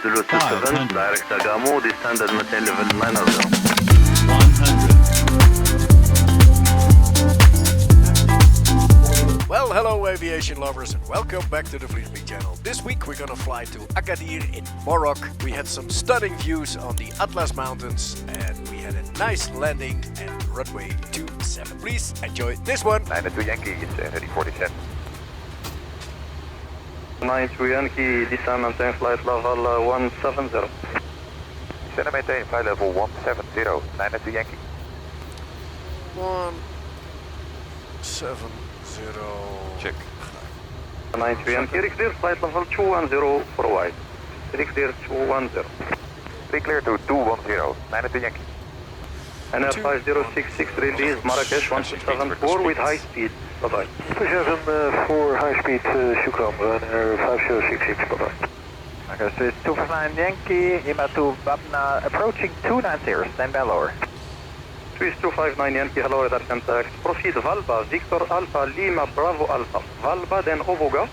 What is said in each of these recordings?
Zulu 27, direct Agamu, descended maintain level 900. 100. Well, hello aviation lovers and welcome back to the Vliegpiet channel. This week we're gonna fly to Agadir in Morocco. We had some stunning views on the Atlas Mountains and we had a nice landing at runway 27. Please enjoy this one. 92 Yankee is ready for descent. 92 Yankee, descend maintain flight level 170. Descend and maintain flight level 170, 92 Yankee. 170. Check. 92 Yankee, clear flight level 210 for wide. Clear 210. Clear to 210, 92 Yankee. NR 5066 release Marrakesh 1274 with high speed. Bye-bye. 274 high speed, Shukram, NR 5066, bye-bye. Okay, so it's 259 Yankee, IMA to Babna, approaching 290, stand by lower. Swiss 259 Yankee, hello radar contact. Proceed Valba, Victor Alpha, Lima, Bravo Alpha. Valba, then Ovoga.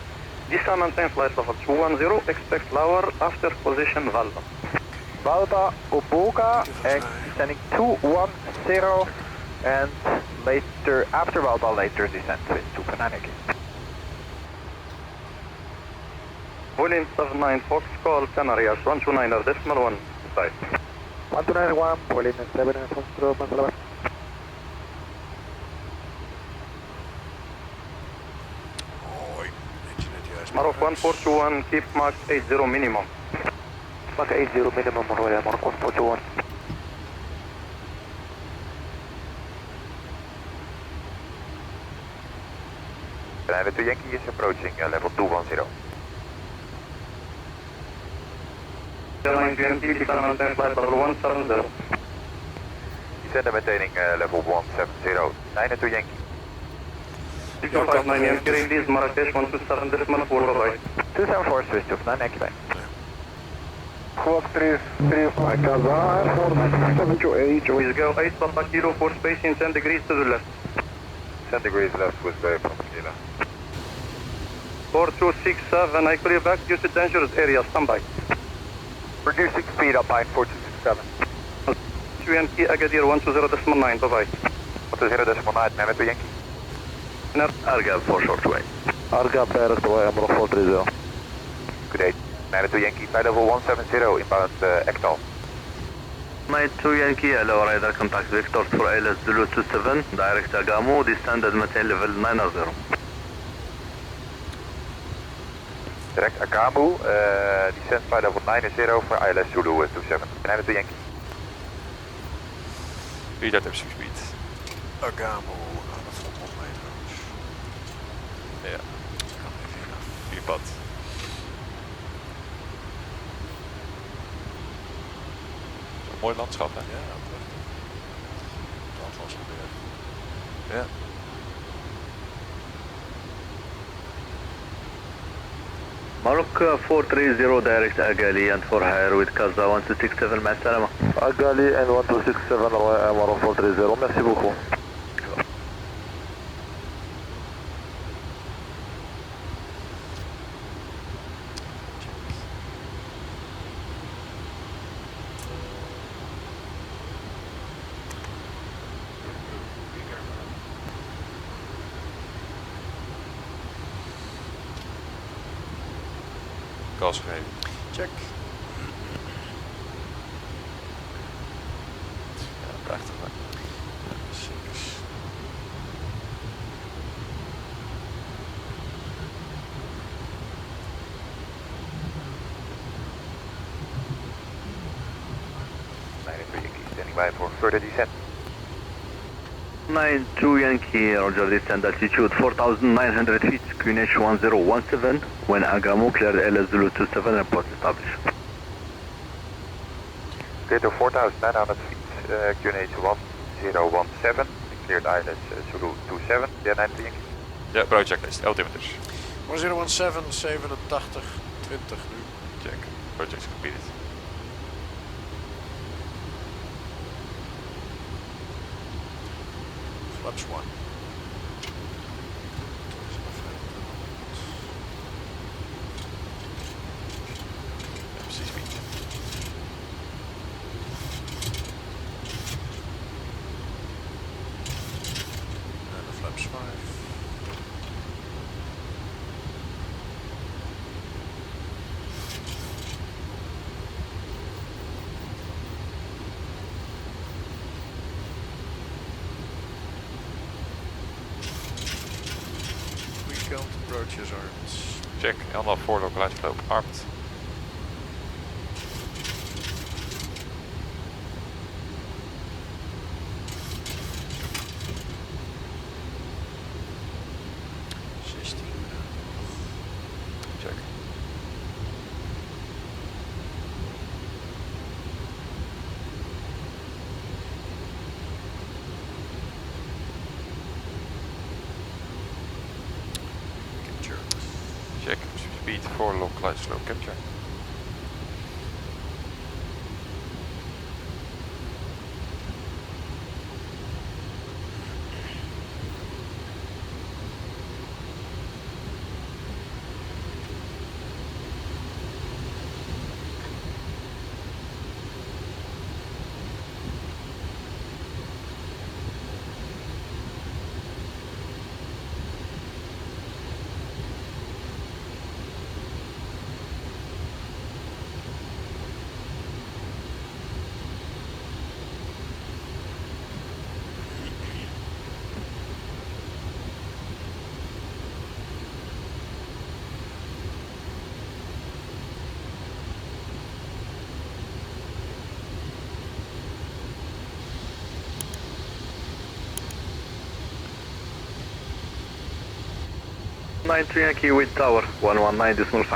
Descend maintain flight level 210, expect lower after position Valba. Valba, Oboga, descending 210, and later, after Valba, later descent with 259 Yankee. Volume 79 Fox, call Canarias 129er, decimal 1, side. 1291, Pauline 7 and Foxtrot, Massira. Maroc 1421, keep Mach 80 minimum. Mach 80 minimum, Royal Maroc 1421. The 92 Yankee is approaching level 210. 92 Yankee, descend maintain flight level 170. Descend and maintaining level 170, 92 Yankee. 259 Yankee, release Marrakesh 127 decimal 4, bye-bye. 274, Swiss 259 Yankee, bye. Squawk 335, Kazan, 49728, Please go 8 Papa Kilo for spacing 10 degrees to the left. 10 degrees left with Papa Kilo. 4267, I clear back due to dangerous area, standby. Reducing speed up by 4267. 2 Yankee, Agadir 120.9, bye-bye. 120.9, 92 Yankee. Argab for short way. Argab direct away, Amro 430. Good day, 92 Yankee, flight level 170, inbound Ektal. 92 Yankee, hello, radar contact Victor for ALS Zulu 27, direct Agamu, descended maintain level 900. Direct Agamu, descent flight level 90 for ILS Zulu 27, 92 Yankee. Read that speed. Agamu aan de front meter. Ja. Kan even af. Vliegpad. Zo'n mooi landschap, hè? Ja, prachtig. Het Atlas gebeurd. Ja. Morocco 430 direct Agali and for hire with Kaza 1267 مع السلامة. Agali and 1267, Royal Maroc 430, merci beaucoup. Gas gegeven. Check. Ja, prachtig, hè? Ja, zeker. Yankee, standing by for further descent. 92 Yankee, Roger, descend altitude 4,900 feet, QNH 1017, when Agamu cleared LS Zulu 27, report established. Clear to 4,900 feet, QNH 1017, cleared ILS Zulu 27, yeah, 92 Yankee. Ja, bro, checklist, altimeters. 1017, 87, 20 nu. Check, project completed. Flaps 1. Ja, precies, Piet. approaches armed. Check, Elma 4 localized flow, armed. Check. Capture. Check, speed 4 localized slow capture. Nine three Yankee with tower 119.5.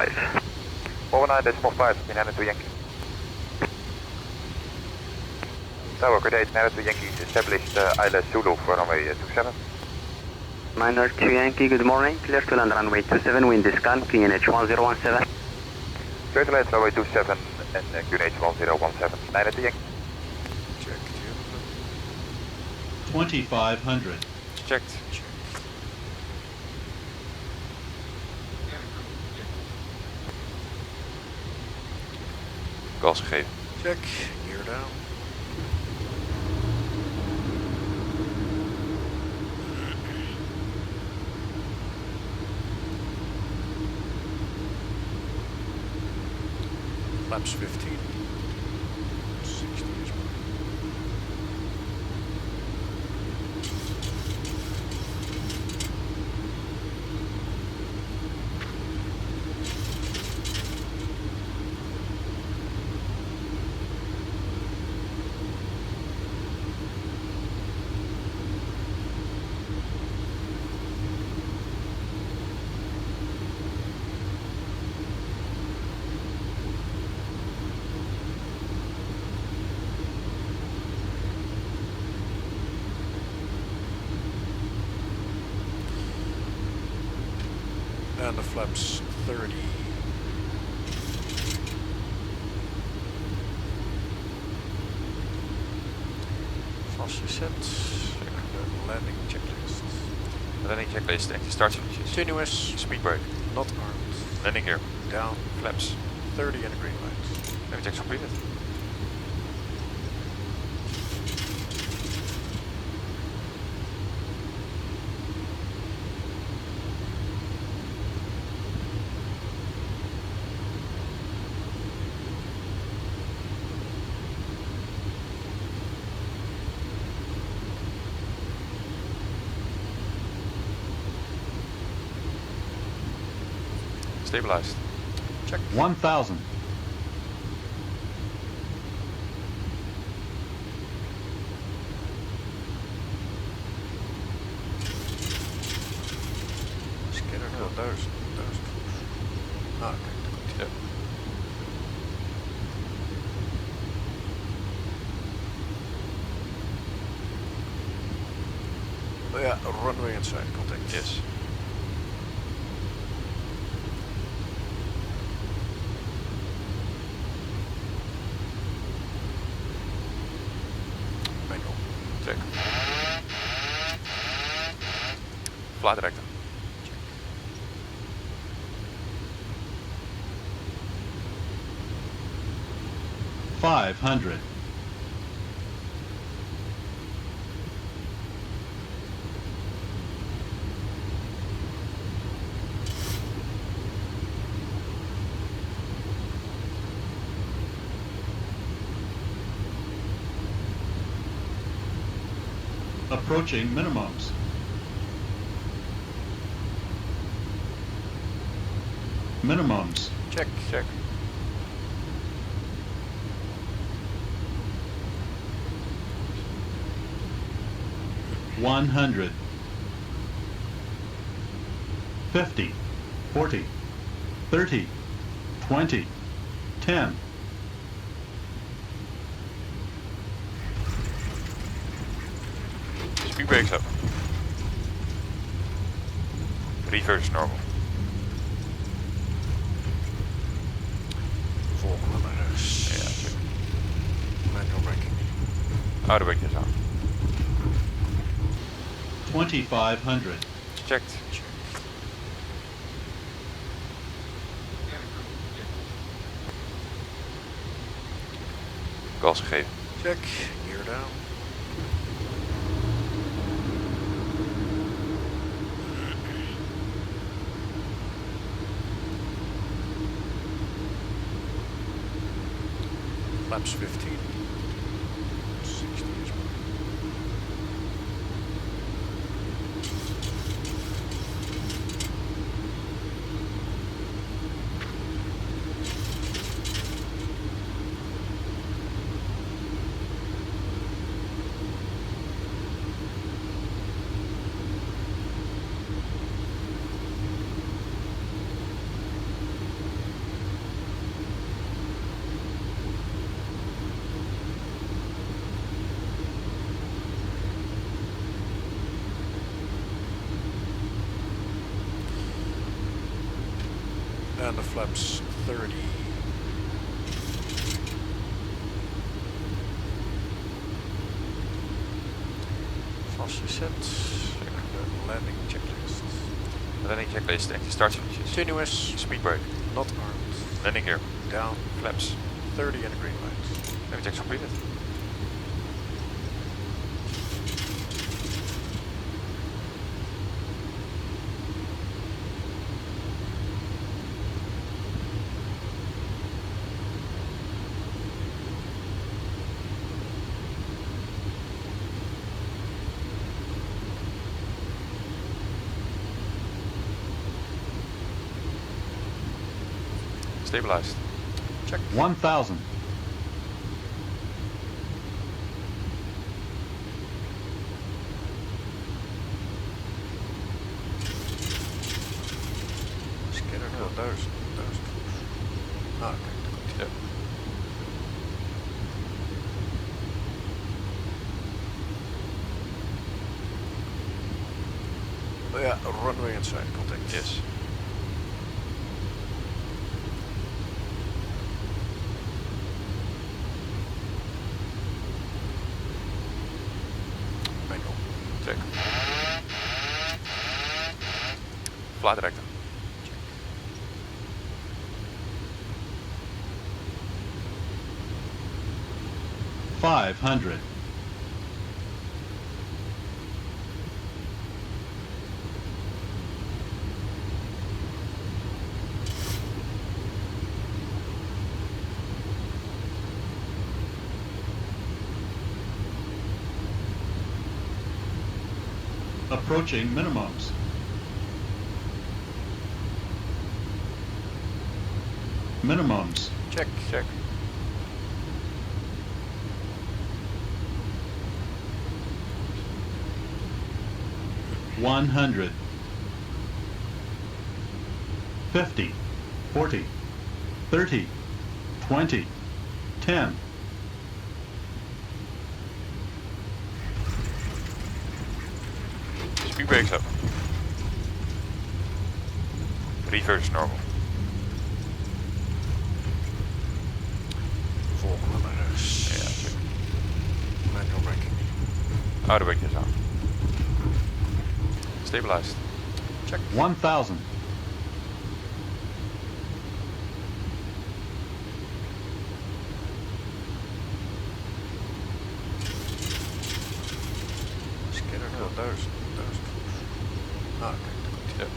119.5, United to Yankee. Tower, good day, United to Yankee, established ILS Zulu for runway 27. Minor to Yankee, good morning. Clear to land runway 27, wind is calm, QNH 1017. Clear to land runway 27 and QNH 1017, United to Yankee. Check. 2500. Checked. Gas gegeven. Check. Gear down. Flaps 15. 60 is well. And the flaps 30. Fast reset. Check the landing checklist. Landing checklist, active start switches. Continuous. Speed brake. Not armed. Landing gear. Down. Flaps. 30 and a green light. Landing checks completed. Stabilized. Check. 1000. Scanner, no, those. Ah, okay. Yep. Oh yeah, runway inside contact. Yes. Manual. Check. Flight director. 500. Approaching minimums. Minimums. Check. 100. 50. 40. 30. 20. 10. Speed brakes up. Reverse normal. Volgende letters. Ja, check. Manual braking. Oude brake is aan. 2500. Checked. Gas gegeven. Check. Gear down. Flaps 15. 60 is well. And the flaps 30. Fast reset. Check the landing checklist. Landing checklist, active start switches. Continuous. Speed brake. Not armed. Landing gear. Down. Flaps. 30 and a green light. Landing checks completed. Stabilized. Check. 1000. Scanner, no, those. Ah, okay. Yep. Oh yeah, runway inside contact. Yes. Manual. Check. Flight director. 500. Approaching minimums. Minimums. Check. 100. 50. 40. 30. 20. 10. Speed brakes up. Reverse normal. Volgende letters. Ja, check. Manual braking. Oude brake is aan. Stabilized. Check. 1000. Scanner, no, those. Ah, okay. Yep.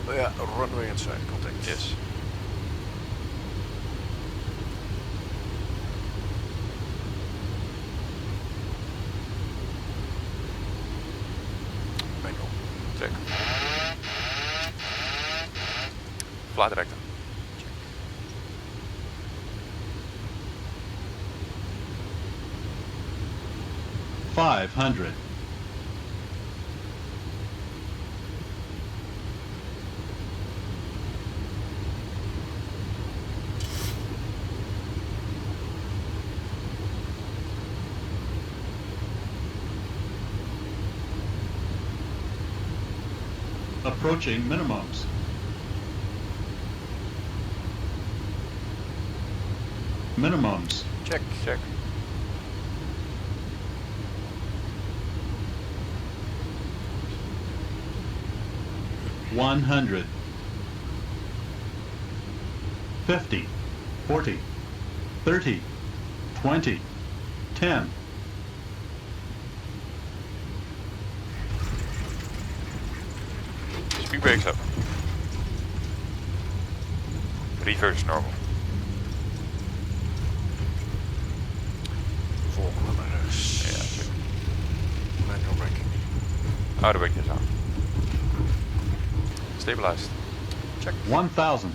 Oh yeah, runway inside contact. Yes. check. Fly director. 500. Approaching minimums. Minimums. Check, check. One 100. 50. 40. 30. 20. 10. Speed brakes up. Reverse normal. Volgende letters. Ja, check. Manual braking. Oh, de brake is aan. Stabilized. Check. 1000.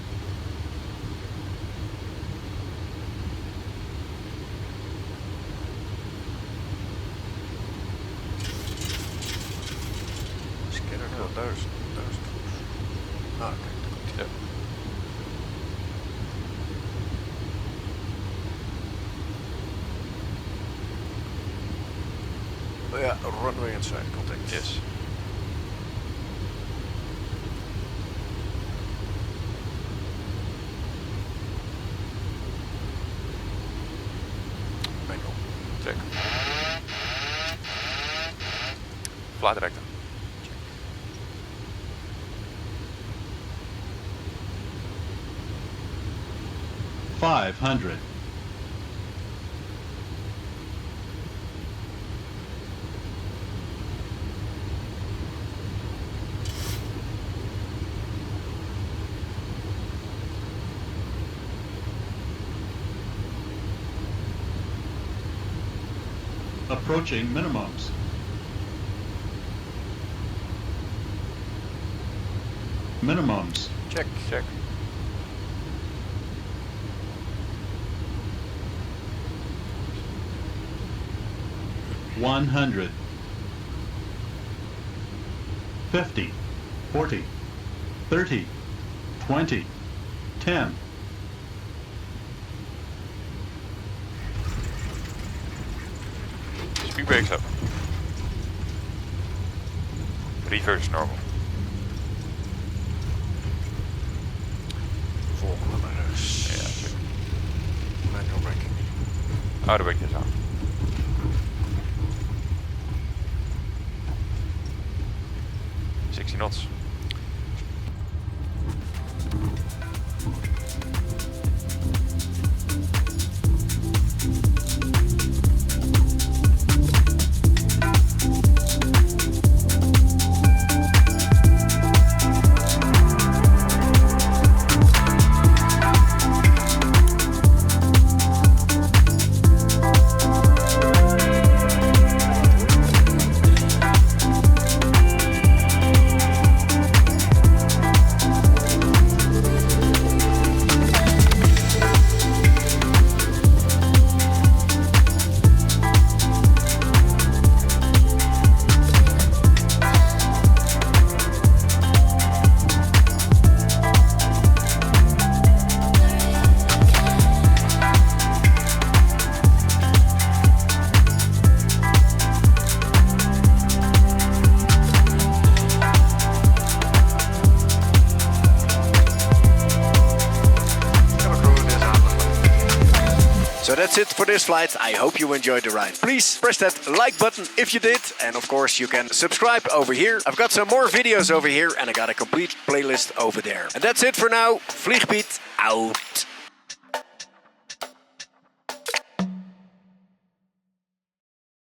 Scanner, no, those. Ah, okay. Yep. Oh yeah, runway inside contact. Yes. Manual. Check. Fly director. 500. Approaching minimums. Minimums. Check. Check. One 100. 50. 40. 30. 20. 10. Speed brakes up. Reverse normal. Volgende letters. Ja, check. Manual braking. Oh, de brake is aan. Knots. So that's it for this flight. I hope you enjoyed the ride. Please press that like button if you did. And of course you can subscribe over here. I've got some more videos over here and I got a complete playlist over there. And that's it for now. Vliegpiet out.